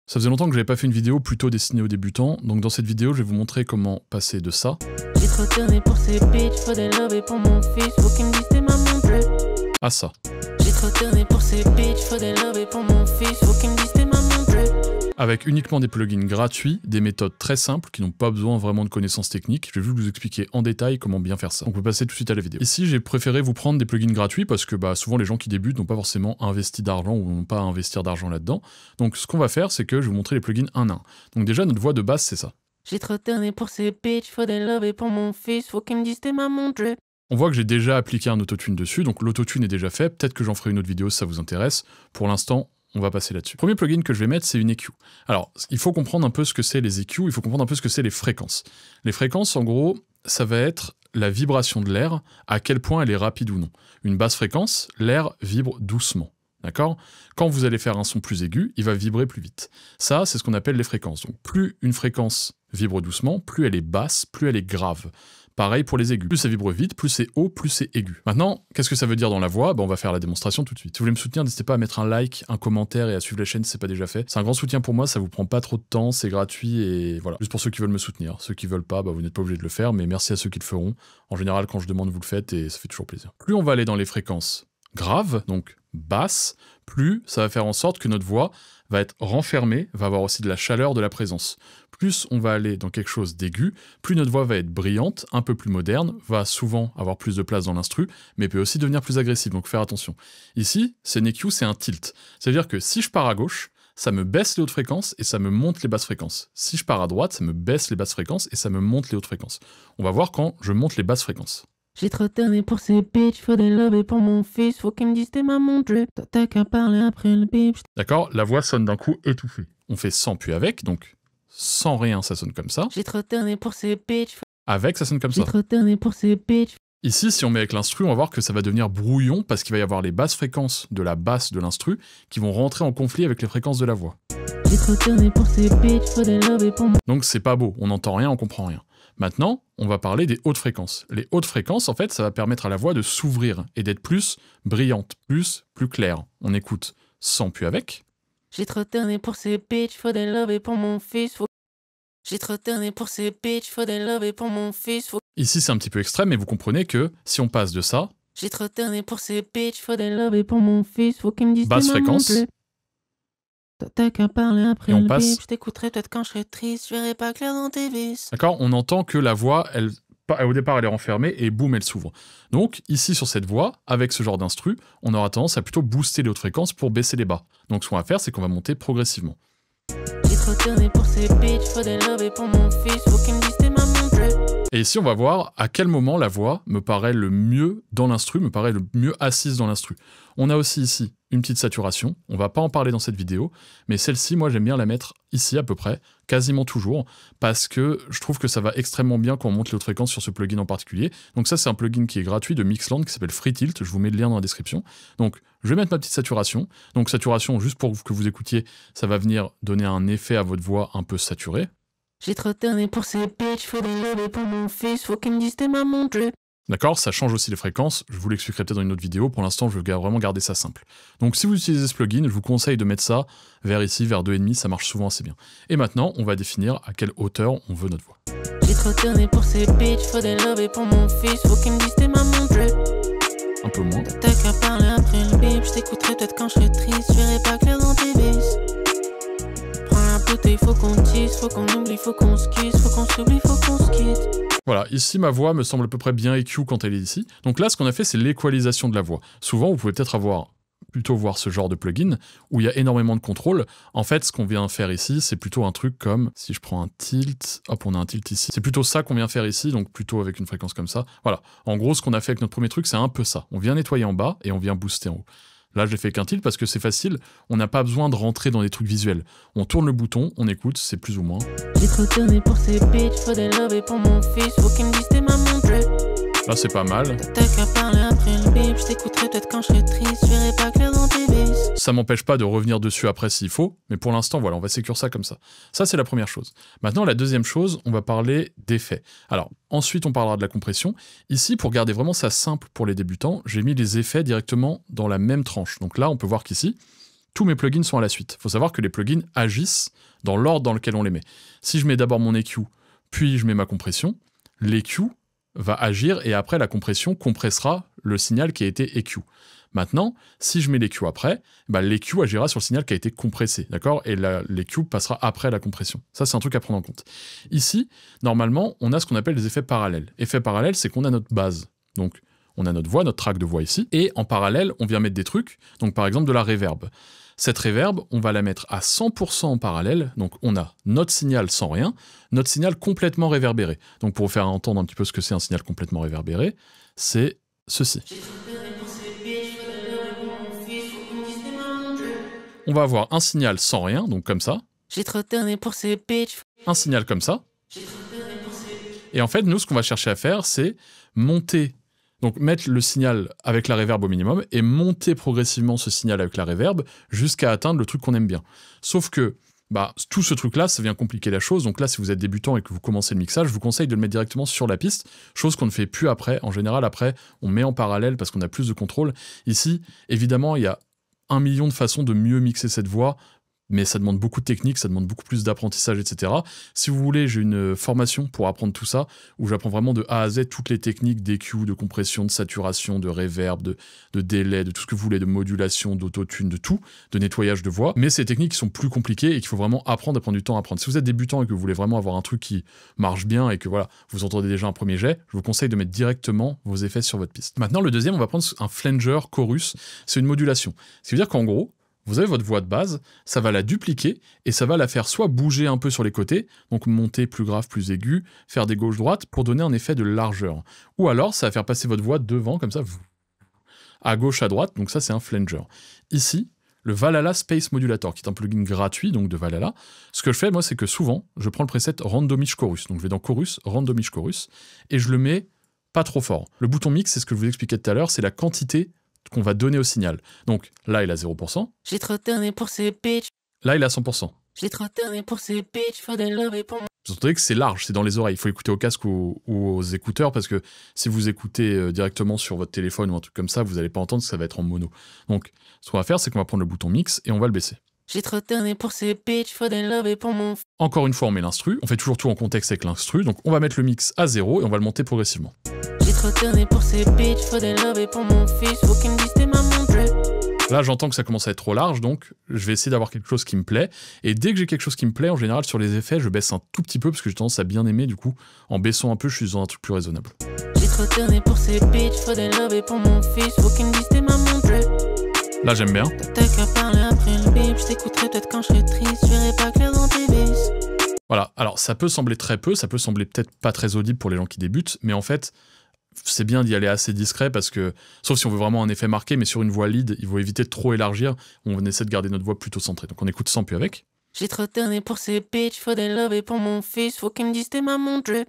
Ça faisait longtemps que j'avais pas fait une vidéo plutôt destinée aux débutants, donc dans cette vidéo, je vais vous montrer comment passer de ça à ça. Avec uniquement des plugins gratuits, des méthodes très simples qui n'ont pas besoin vraiment de connaissances techniques. Je vais juste vous expliquer en détail comment bien faire ça. Donc on peut passer tout de suite à la vidéo. Ici, j'ai préféré vous prendre des plugins gratuits parce que souvent les gens qui débutent n'ont pas forcément investi d'argent ou n'ont pas à investir d'argent là-dedans. Donc ce qu'on va faire, c'est que je vais vous montrer les plugins un à un. Donc déjà, notre voix de base, c'est ça. J'ai trop tourné pour ces bitches, faut des love et pour mon fils, faut qu'ils me disent t'es maman Dre. On voit que j'ai déjà appliqué un autotune dessus, donc l'autotune est déjà fait. Peut-être que j'en ferai une autre vidéo si ça vous intéresse. Pour l'instant, on va passer là-dessus. Premier plugin que je vais mettre, c'est une EQ. Alors, il faut comprendre un peu ce que c'est les EQ, il faut comprendre un peu ce que c'est les fréquences. Les fréquences, en gros, ça va être la vibration de l'air, à quel point elle est rapide ou non. Une basse fréquence, l'air vibre doucement. D'accord? Quand vous allez faire un son plus aigu, il va vibrer plus vite. Ça, c'est ce qu'on appelle les fréquences. Donc, plus une fréquence vibre doucement, plus elle est basse, plus elle est grave. Pareil pour les aigus. Plus ça vibre vite, plus c'est haut, plus c'est aigu. Maintenant, qu'est-ce que ça veut dire dans la voix? On va faire la démonstration tout de suite. Si vous voulez me soutenir, n'hésitez pas à mettre un like, un commentaire et à suivre la chaîne si c'est pas déjà fait. C'est un grand soutien pour moi, ça vous prend pas trop de temps, c'est gratuit et voilà. Juste pour ceux qui veulent me soutenir. Ceux qui veulent pas, vous n'êtes pas obligé de le faire, mais merci à ceux qui le feront. En général, quand je demande, vous le faites et ça fait toujours plaisir. Plus on va aller dans les fréquences graves, donc basses, plus ça va faire en sorte que notre voix va être renfermée, va avoir aussi de la chaleur de la présence. Plus on va aller dans quelque chose d'aigu, plus notre voix va être brillante, un peu plus moderne, va souvent avoir plus de place dans l'instru, mais peut aussi devenir plus agressive, donc faire attention. Ici, c'est une EQ, c'est un tilt. C'est-à-dire que si je pars à gauche, ça me baisse les hautes fréquences et ça me monte les basses fréquences. Si je pars à droite, ça me baisse les basses fréquences et ça me monte les hautes fréquences. On va voir quand je monte les basses fréquences. J'ai trop tourné pour ces bitches, faut des love et pour mon fils, faut qu'ils me disent t'es maman Dre. T'as qu'à parler après le bip. D'accord? La voix sonne d'un coup étouffée. On fait sans puis avec, donc sans rien, ça sonne comme ça. J'ai trop tourné pour ces bitches. Avec, ça sonne comme ça. J'ai trop tourné pour ces bitches. Ici, si on met avec l'instru, on va voir que ça va devenir brouillon parce qu'il va y avoir les basses fréquences de la basse de l'instru qui vont rentrer en conflit avec les fréquences de la voix. J'ai trop tourné pour ces bitches, faut des love et pour mon... Donc c'est pas beau, on n'entend rien, on comprend rien. Maintenant, on va parler des hautes fréquences. Les hautes fréquences, en fait, ça va permettre à la voix de s'ouvrir et d'être plus brillante, plus claire. On écoute sans puis avec. J'ai trop tourné pour ces bitches, faut des love et pour mon fils, faut... J'ai trop tourné pour ces bitches, faut des love et pour mon fils, faut... Ici, c'est un petit peu extrême, mais vous comprenez que si on passe de ça... J'ai trop tourné pour ces bitches, faut des love et pour mon fils, faut qu'ils me disent basse fréquence. T'as qu'à parler après et on le passe... bip, je t'écouterai peut-être quand je serai triste, je verrai pas clair dans tes vis. D'accord? On entend que la voix, au départ, elle est renfermée et boum, elle s'ouvre. Donc, ici, sur cette voix, avec ce genre d'instru, on aura tendance à plutôt booster les hautes fréquences pour baisser les bas. Donc, ce qu'on va faire, c'est qu'on va monter progressivement. J'ai trop tourné pour ces bitches, faut des love et pour mon fils, faut qu'ils me disent t'es maman Dre. Et ici, on va voir à quel moment la voix me paraît le mieux dans l'instru, me paraît le mieux assise dans l'instru. On a aussi ici une petite saturation, on va pas en parler dans cette vidéo, mais celle-ci, moi j'aime bien la mettre ici à peu près, quasiment toujours, parce que je trouve que ça va extrêmement bien quand on monte les hautes fréquences sur ce plugin en particulier. Donc ça, c'est un plugin qui est gratuit de Mixland qui s'appelle Free Tilt, je vous mets le lien dans la description. Donc je vais mettre ma petite saturation. Donc saturation, juste pour que vous écoutiez, ça va venir donner un effet à votre voix un peu saturée. J'ai trop tourné pour ces bitches, faut des love et pour mon fils, faut qu'ils me disent t'es maman Dre. D'accord? Ça change aussi les fréquences, je vous l'expliquerai peut-être dans une autre vidéo, pour l'instant je veux vraiment garder ça simple. Donc si vous utilisez ce plugin, je vous conseille de mettre ça vers ici, vers 2,5, ça marche souvent assez bien. Et maintenant, on va définir à quelle hauteur on veut notre voix. J'ai trop tourné pour ces bitches, faut des love et pour mon fils, faut qu'ils me disent t'es maman Dre. Un peu moins. T'as qu'à parler après le bip, je t'écouterai peut-être quand je serai triste, je verrai pas clair dans tes vis. Prends la bouteille, faut qu'on tisse, faut qu'on oublie, faut qu'on se quitte, faut qu'on s'oublie, faut qu'on se quitte. Voilà, ici ma voix me semble à peu près bien EQ quand elle est ici. Donc là, ce qu'on a fait, c'est l'équalisation de la voix. Souvent, vous pouvez peut-être plutôt voir ce genre de plugin où il y a énormément de contrôle. En fait, ce qu'on vient faire ici, c'est plutôt un truc comme, si je prends un tilt, hop, on a un tilt ici. C'est plutôt ça qu'on vient faire ici, donc plutôt avec une fréquence comme ça. Voilà, en gros, ce qu'on a fait avec notre premier truc, c'est un peu ça. On vient nettoyer en bas et on vient booster en haut. Là, je l'ai fait qu'un tilt parce que c'est facile, on n'a pas besoin de rentrer dans des trucs visuels. On tourne le bouton, on écoute, c'est plus ou moins. J'ai trop tourné pour ces bitches, faut des love et pour mon fils, faut qu'ils me disent t'es maman Dre. Là, c'est pas mal. T'as qu'à parler après le bip, je t'écouterai peut-être quand je serai triste, je verrai pas clair dans tes vis. Ça m'empêche pas de revenir dessus après s'il faut, mais pour l'instant, voilà, on va sécure ça comme ça. Ça, c'est la première chose. Maintenant, la deuxième chose, on va parler d'effets. Alors, ensuite, on parlera de la compression. Ici, pour garder vraiment ça simple pour les débutants, j'ai mis les effets directement dans la même tranche. Donc là, on peut voir qu'ici, tous mes plugins sont à la suite. Il faut savoir que les plugins agissent dans l'ordre dans lequel on les met. Si je mets d'abord mon EQ, puis je mets ma compression, l'EQ va agir et après la compression compressera le signal qui a été EQ. Maintenant, si je mets l'EQ après, l'EQ agira sur le signal qui a été compressé, d'accord? Et l'EQ passera après la compression. Ça, c'est un truc à prendre en compte. Ici, normalement, on a ce qu'on appelle des effets parallèles. Effet parallèle, c'est qu'on a notre base. Donc, on a notre voix, notre track de voix ici, et en parallèle, on vient mettre des trucs, donc par exemple de la reverb. Cette reverb, on va la mettre à 100% en parallèle, donc on a notre signal sans rien, notre signal complètement réverbéré. Donc pour vous faire entendre un petit peu ce que c'est un signal complètement réverbéré, c'est ceci. On va avoir un signal sans rien, donc comme ça. J'ai trop tourné pour ces bitches. Un signal comme ça. Et en fait, nous, ce qu'on va chercher à faire, c'est monter, donc mettre le signal avec la reverb au minimum et monter progressivement ce signal avec la reverb jusqu'à atteindre le truc qu'on aime bien. Sauf que tout ce truc-là, ça vient compliquer la chose. Donc là, si vous êtes débutant et que vous commencez le mixage, je vous conseille de le mettre directement sur la piste, chose qu'on ne fait plus après. En général, après, on met en parallèle parce qu'on a plus de contrôle. Ici, évidemment, il y a 1 million de façons de mieux mixer cette voix, mais ça demande beaucoup de technique, ça demande beaucoup plus d'apprentissage, etc. Si vous voulez, j'ai une formation pour apprendre tout ça, où j'apprends vraiment de A à Z toutes les techniques d'EQ, de compression, de saturation, de reverb, de délai, de tout ce que vous voulez, de modulation, d'autotune, de tout, de nettoyage de voix. Mais ces techniques qui sont plus compliquées et qu'il faut vraiment apprendre à prendre du temps à apprendre. Si vous êtes débutant et que vous voulez vraiment avoir un truc qui marche bien et que voilà, vous entendez déjà un premier jet, je vous conseille de mettre directement vos effets sur votre piste. Maintenant, le deuxième, on va prendre un flanger chorus, c'est une modulation. Ce qui veut dire qu'en gros, vous avez votre voix de base, ça va la dupliquer et ça va la faire soit bouger un peu sur les côtés, donc monter plus grave, plus aigu, faire des gauches-droites pour donner un effet de largeur. Ou alors, ça va faire passer votre voix devant, comme ça, à gauche, à droite, donc ça, c'est un flanger. Ici, le Valhalla Space Modulator, qui est un plugin gratuit, donc de Valhalla. Ce que je fais, moi, c'est que souvent, je prends le preset Randomish Chorus. Donc, je vais dans Chorus, Randomish Chorus, et je le mets pas trop fort. Le bouton mix, c'est ce que je vous expliquais tout à l'heure, c'est la quantité qu'on va donner au signal. Donc là, il a 0%. J'ai trop tourné pour ces bitches. Là, il a 100%. J'ai trop tourné pour ces bitches, faut des love et pour moi. Vous entendez que c'est large, c'est dans les oreilles. Il faut écouter au casque ou aux écouteurs parce que si vous écoutez directement sur votre téléphone ou un truc comme ça, vous n'allez pas entendre, ça va être en mono. Donc, ce qu'on va faire, c'est qu'on va prendre le bouton mix et on va le baisser. J'ai trop tourné pour ces bitches, faut des love et pour mon... Encore une fois, on met l'instru. On fait toujours tout en contexte avec l'instru. Donc, on va mettre le mix à 0 et on va le monter progressivement. J'ai trop tourné pour ces bitches, faut des love et pour mon fils, faut qu'il me dise t'es maman drip. Là, j'entends que ça commence à être trop large, donc je vais essayer d'avoir quelque chose qui me plaît. Et dès que j'ai quelque chose qui me plaît, en général, sur les effets, je baisse un tout petit peu parce que j'ai tendance à bien aimer. Du coup, en baissant un peu, je suis dans un truc plus raisonnable. J'ai trop tourné pour ces bitches, faut des love et pour mon fils, faut qu'il me dise t'es maman drip. Là, j'aime bien. T'as qu'à parler après le bip, je t'écouterai peut-être quand je serai triste, je verrai pas clair dans tes vis. Voilà, alors ça peut sembler très peu, ça peut sembler peut-être pas très audible pour les gens qui débutent, mais en fait, c'est bien d'y aller assez discret parce que, sauf si on veut vraiment un effet marqué, mais sur une voix lead, il faut éviter de trop élargir, on essaie de garder notre voix plutôt centrée. Donc on écoute sans puis avec. J'ai trop tourné pour ces bitches, faut des love et pour mon fils, faut qu'il me dise t'es maman drip.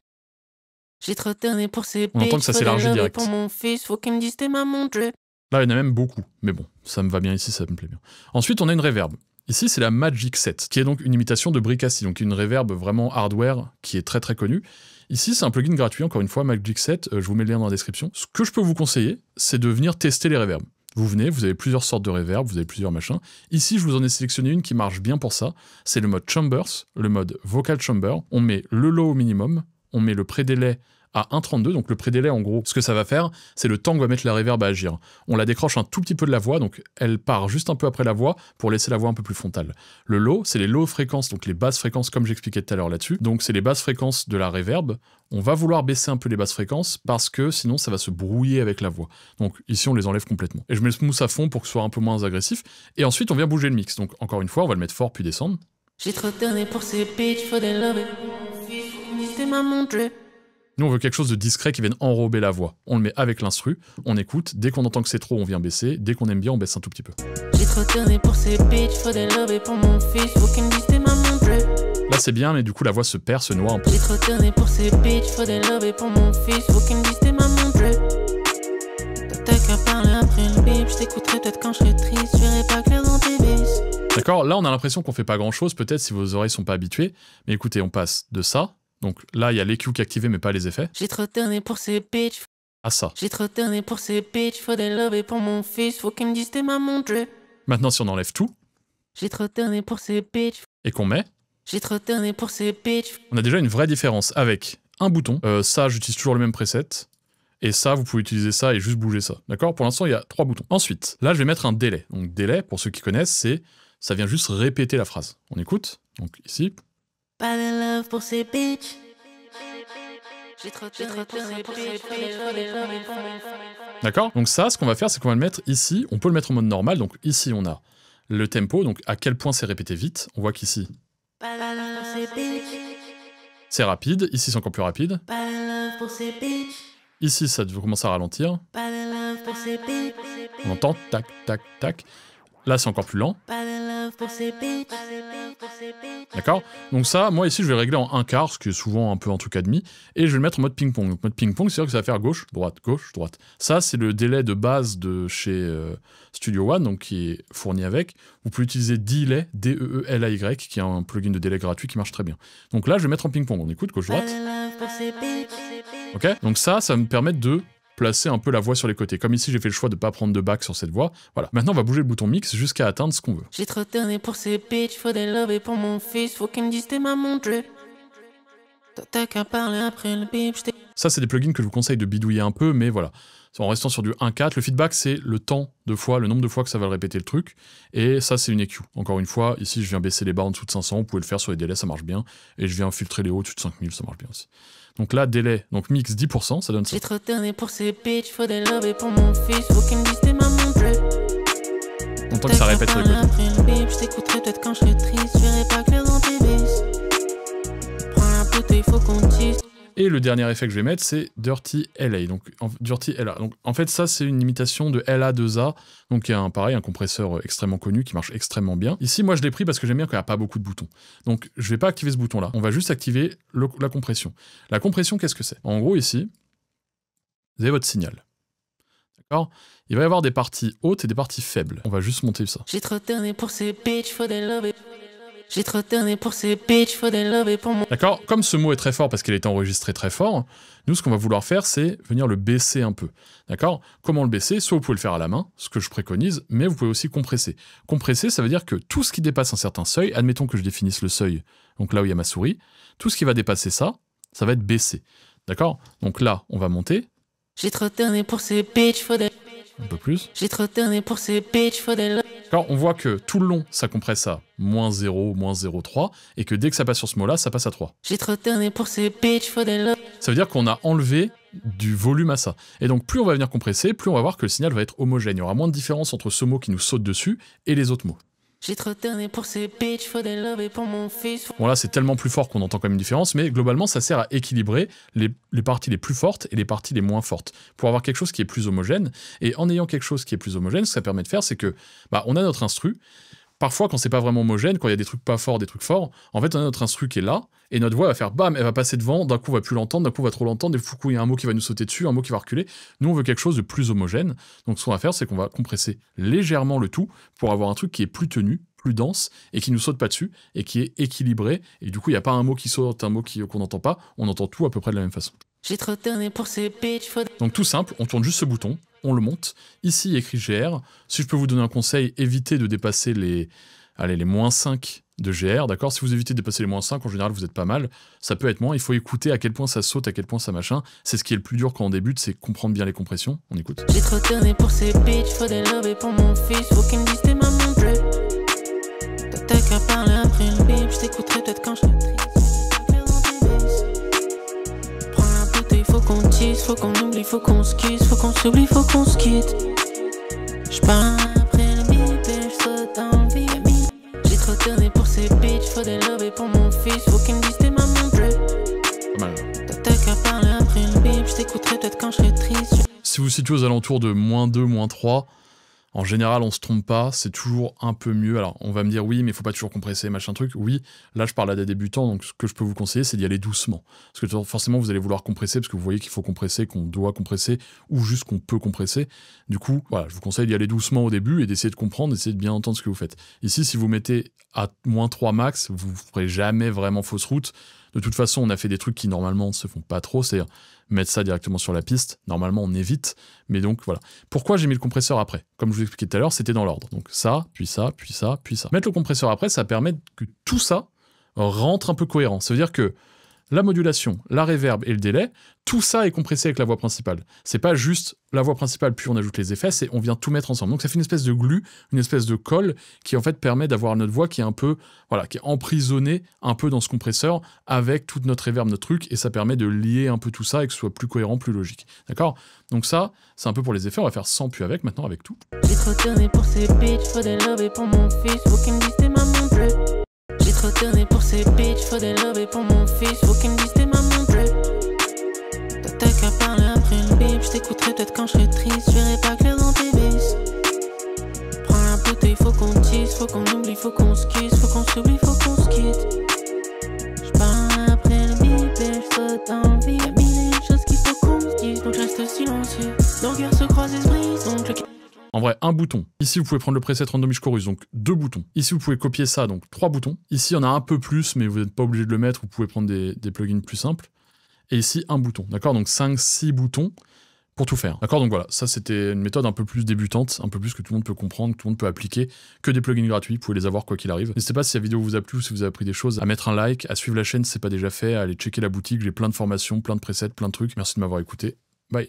J'ai trop tourné pour ces bitches, On entend que ça s'élargit direct. pour mon fils, faut qu'il me dise t'es maman drip. Là, il y en a même beaucoup, mais bon, ça me va bien ici, ça me plaît bien. Ensuite, on a une reverb. Ici, c'est la Magic 7, qui est donc une imitation de Bricassi, donc une reverb vraiment hardware qui est très très connue. Ici, c'est un plugin gratuit, encore une fois, Magic 7, je vous mets le lien dans la description. Ce que je peux vous conseiller, c'est de venir tester les reverbs. Vous venez, vous avez plusieurs sortes de reverb, vous avez plusieurs machins. Ici, je vous en ai sélectionné une qui marche bien pour ça. C'est le mode Chambers, le mode Vocal Chamber. On met le low au minimum, on met le pré-délai à 1,32, donc le pré-délai, en gros, ce que ça va faire, c'est le temps que va mettre la reverb à agir. On la décroche un tout petit peu de la voix, donc elle part juste un peu après la voix pour laisser la voix un peu plus frontale. Le low, c'est les low fréquences, donc les basses fréquences, comme j'expliquais tout à l'heure là-dessus. Donc c'est les basses fréquences de la reverb. On va vouloir baisser un peu les basses fréquences parce que sinon ça va se brouiller avec la voix. Donc ici, on les enlève complètement. Et je mets le smooth à fond pour que ce soit un peu moins agressif. Et ensuite, on vient bouger le mix. Donc encore une fois, on va le mettre fort puis descendre. J'ai trop tourné pour ces bitches, faut des love et pour mon fils, faut qu'il me dise t'es maman drip. Nous, on veut quelque chose de discret qui vienne enrober la voix. On le met avec l'instru, on écoute. Dès qu'on entend que c'est trop, on vient baisser. Dès qu'on aime bien, on baisse un tout petit peu. J'ai trop tourné pour ces bitches, faut des love et pour mon fils, faut qu'il me dise t'es maman drip. Là, c'est bien, mais du coup, la voix se perd, se noie un peu. J'ai trop tourné pour ces bitches, faut des love et pour mon fils, faut qu'il me dise t'es maman drip. T'as qu'à parler après le bip, je t'écouterai peut-être quand je serai triste, je verrai pas clair dans tes vis. D'accord, là, on a l'impression qu'on fait pas grand-chose, peut-être si vos oreilles sont pas habituées. Mais écoutez, on passe de ça. Donc là, il y a l'EQ qui est activé, mais pas les effets. J'ai trop tourné pour ces bitches. À ça. J'ai trop tourné pour ces bitches, faut des love et pour mon fils, faut qu'il me dise t'es maman drip. Maintenant, si on enlève tout, J'ai trop tourné pour ces bitches. et qu'on met, J'ai trop tourné pour ces bitches. on a déjà une vraie différence avec un bouton. Ça, j'utilise toujours le même preset. Et ça, vous pouvez utiliser ça et juste bouger ça. D'accord? Pour l'instant, il y a 3 boutons. Ensuite, là, je vais mettre un délai. Donc, délai, pour ceux qui connaissent, c'est ça vient juste répéter la phrase. On écoute. Donc, ici. Pas de love pour ces bitches. J'ai trop tourné pour ces bitches. D'accord? Donc ça, ce qu'on va faire, c'est qu'on va le mettre ici. On peut le mettre en mode normal. Donc ici, on a le tempo. Donc à quel point c'est répété vite. On voit qu'ici, Pas de love pour ces bitches. c'est rapide. Ici, c'est encore plus rapide. Pas de love pour ces bitches. Ici, ça commence à ralentir. Pas de love pour ces bitches. On entend tac, tac, tac. Là, c'est encore plus lent. Pas de love pour ces bitches. D'accord? Donc ça, moi ici, je vais régler en 1/4, ce qui est souvent un peu un truc à demi, et je vais le mettre en mode ping-pong. Donc mode ping-pong, c'est-à-dire que ça va faire gauche, droite, gauche, droite. Ça, c'est le délai de base de chez Studio One, donc qui est fourni avec. Vous pouvez utiliser Delay, D-E-E-L-A-Y, qui est un plugin de délai gratuit qui marche très bien. Donc là, je vais mettre en ping-pong. On écoute, Pas gauche-droite. de love pour ces bitches. Ok? Donc ça va me permettre de placer un peu la voix sur les côtés. Comme ici, j'ai fait le choix de ne pas prendre de back sur cette voix. Voilà. Maintenant, on va bouger le bouton mix jusqu'à atteindre ce qu'on veut. J'ai trop tourné pour ces bitches. Faut des love et pour mon fils. Faut qu'ils me disent t'es ma mon drip. T'as qu'à parler après le bip. J't'ai Ça, c'est des plugins que je vous conseille de bidouiller un peu, mais voilà. En restant sur du 1/4, le feedback, c'est le temps de fois, le nombre de fois que ça va le répéter le truc. Et ça, c'est une EQ. Encore une fois, ici, je viens baisser les barres en dessous de 500. Vous pouvez le faire sur les délais, ça marche bien. Et je viens filtrer les hauts au-dessus de 5000, ça marche bien aussi. Donc là, délai, donc mix 10%, ça donne ça. J'ai trop tourné pour ces bitches. Faut des love et pour mon fils. Faut qu'ils me disent t'es ma mon drip. On entend que ça répète sur les côtés. Après le bip, je t'écouterai peut-être quand je serai triste. Je verrai pas clair dans tes vis. Prends la bouteille, faut qu'on tisse. Et le dernier effet que je vais mettre, c'est Dirty LA. Donc, Dirty LA. Donc, en fait, ça, c'est une imitation de LA2A. Donc, il y a un compresseur extrêmement connu qui marche extrêmement bien. Ici, moi, je l'ai pris parce que j'aime bien quand il n'y a pas beaucoup de boutons. Donc, je ne vais pas activer ce bouton-là. On va juste activer la compression. La compression, qu'est-ce que c'est? En gros, ici, vous avez votre signal. D'accord? Il va y avoir des parties hautes et des parties faibles. On va juste monter ça. J'ai trop tourné pour ces bitches. Faut des love et... J'ai trop tourné pour ces bitches. Faut des love et pour mon... D'accord? Comme ce mot est très fort parce qu'il a été enregistré très fort, nous, ce qu'on va vouloir faire, c'est venir le baisser un peu. D'accord? Comment le baisser? Soit vous pouvez le faire à la main, ce que je préconise, mais vous pouvez aussi compresser. Compresser, ça veut dire que tout ce qui dépasse un certain seuil, admettons que je définisse le seuil, donc là où il y a ma souris, tout ce qui va dépasser ça, ça va être baissé. D'accord? Donc là, on va monter, J'ai trop tourné pour ces bitches. Faut des... un peu plus. J'ai trop tourné pour ces bitches. Faut des love... D'accord? On voit que tout le long, ça compresse à -0, -0,3, et que dès que ça passe sur ce mot-là, ça passe à 3. J'ai trop tourné pour ces bitches. Faut des love... Ça veut dire qu'on a enlevé du volume à ça. Et donc, plus on va venir compresser, plus on va voir que le signal va être homogène. Il y aura moins de différence entre ce mot qui nous saute dessus et les autres mots. J'ai trop tourné pour ces bitches. Faut des love et pour mon fils. Bon là, c'est tellement plus fort qu'on entend quand même une différence, mais globalement, ça sert à équilibrer les parties les plus fortes et les parties les moins fortes, pour avoir quelque chose qui est plus homogène. Et en ayant quelque chose qui est plus homogène, ce que ça permet de faire, c'est que on a notre instru. Parfois, quand c'est pas vraiment homogène, quand il y a des trucs pas forts, des trucs forts, en fait, on a notre instru qui est là, et notre voix va faire bam, elle va passer devant, d'un coup, on va plus l'entendre, d'un coup, on va trop l'entendre, d'un coup, il y a un mot qui va nous sauter dessus, un mot qui va reculer. Nous, on veut quelque chose de plus homogène. Donc, ce qu'on va faire, c'est qu'on va compresser légèrement le tout pour avoir un truc qui est plus tenu, plus dense, et qui nous saute pas dessus, et qui est équilibré. Et du coup, il n'y a pas un mot qui saute, un mot qu'on n'entend pas, on entend tout à peu près de la même façon. J'ai trop tourné pour ces bitches. Faut... Donc tout simple, on tourne juste ce bouton, on le monte. Ici, il y a écrit GR. Si je peux vous donner un conseil, évitez de dépasser les -5 de GR, d'accord? Si vous évitez de dépasser les -5, en général, vous êtes pas mal. Ça peut être moins, il faut écouter à quel point ça saute, à quel point ça machin. C'est ce qui est le plus dur quand on débute, c'est comprendre bien les compressions. On écoute. J'ai trop tourné pour ces bitches. Faut des love et pour mon fils. Faut qu'ils me disent t'es ma mon drip. T'as qu'à parler après le bip. Je t'écouterai peut-être quand je serai triste. Prends la bouteille, faut qu'on tisse. Faut qu'on oublie, faut qu'on se quitte. Faut qu'on s'oublie, faut qu'on se quitte. J'parle après le bip et j'saute dans le vide. J'ai trop tourné pour ces bitches. Faut des love et pour mon fils. Faut qu'ils me disent t'es ma mon drip. Pas mal. T'as qu'à parler après le bip. Je t'écouterai peut-être quand je serai triste. Si vous vous situez aux alentours de -2, -3, en général, on se trompe pas, c'est toujours un peu mieux. Alors, on va me dire, oui, mais il faut pas toujours compresser, machin truc. Oui, là, je parle à des débutants, donc ce que je peux vous conseiller, c'est d'y aller doucement. Parce que forcément, vous allez vouloir compresser, parce que vous voyez qu'il faut compresser, qu'on doit compresser, ou juste qu'on peut compresser. Du coup, voilà, je vous conseille d'y aller doucement au début et d'essayer de comprendre, d'essayer de bien entendre ce que vous faites. Ici, si vous mettez à -3 max, vous ne ferez jamais vraiment fausse route. De toute façon, on a fait des trucs qui normalement ne se font pas trop, c'est-à-dire mettre ça directement sur la piste. Normalement, on évite, mais donc voilà. Pourquoi j'ai mis le compresseur après? Comme je vous expliquais tout à l'heure, c'était dans l'ordre. Donc ça, puis ça, puis ça, puis ça. Mettre le compresseur après, ça permet que tout ça rentre un peu cohérent. Ça veut dire que la modulation, la reverb et le délai, tout ça est compressé avec la voix principale. C'est pas juste la voix principale puis on ajoute les effets, c'est on vient tout mettre ensemble. Donc ça fait une espèce de glue, une espèce de colle qui en fait permet d'avoir notre voix qui est un peu, voilà, qui est emprisonnée un peu dans ce compresseur avec toute notre reverb, notre truc, et ça permet de lier un peu tout ça et que ce soit plus cohérent, plus logique. D'accord? Donc ça, c'est un peu pour les effets, on va faire sans puis avec, maintenant avec tout. J'ai trop tourné pour ces bitches, faut des love et pour mon fils, faut qu'il me dise t'es ma montre. J'ai trop tourné pour ces bitches, faut des love et pour mon fils, faut qu'il me dise t'es ma montre. T'as qu'à parler après le bip, je t'écouterai peut-être quand je serai triste, je verrai pas clair dans tes bis. Prends la bouteille, faut qu'on tisse, faut qu'on oublie, faut qu'on se quitte, faut qu'on s'oublie, faut qu'on se quitte. Je parle après le bip et je saute en vie, y'a mille choses qu'il faut qu'on se dise, donc je reste silencieux. Nos cœurs se croisent et se brisent, donc le... En vrai, un bouton. Ici, vous pouvez prendre le preset Randomish Chorus, donc 2 boutons. Ici, vous pouvez copier ça, donc 3 boutons. Ici, il y en a un peu plus, mais vous n'êtes pas obligé de le mettre, vous pouvez prendre des plugins plus simples. Et ici, un bouton, d'accord? Donc 5-6 boutons pour tout faire. D'accord? Donc voilà, ça c'était une méthode un peu plus débutante, un peu plus que tout le monde peut comprendre, que tout le monde peut appliquer, que des plugins gratuits, vous pouvez les avoir quoi qu'il arrive. N'hésitez pas si la vidéo vous a plu ou si vous avez appris des choses, à mettre un like, à suivre la chaîne si c'est pas déjà fait, à aller checker la boutique, j'ai plein de formations, plein de presets, plein de trucs. Merci de m'avoir écouté.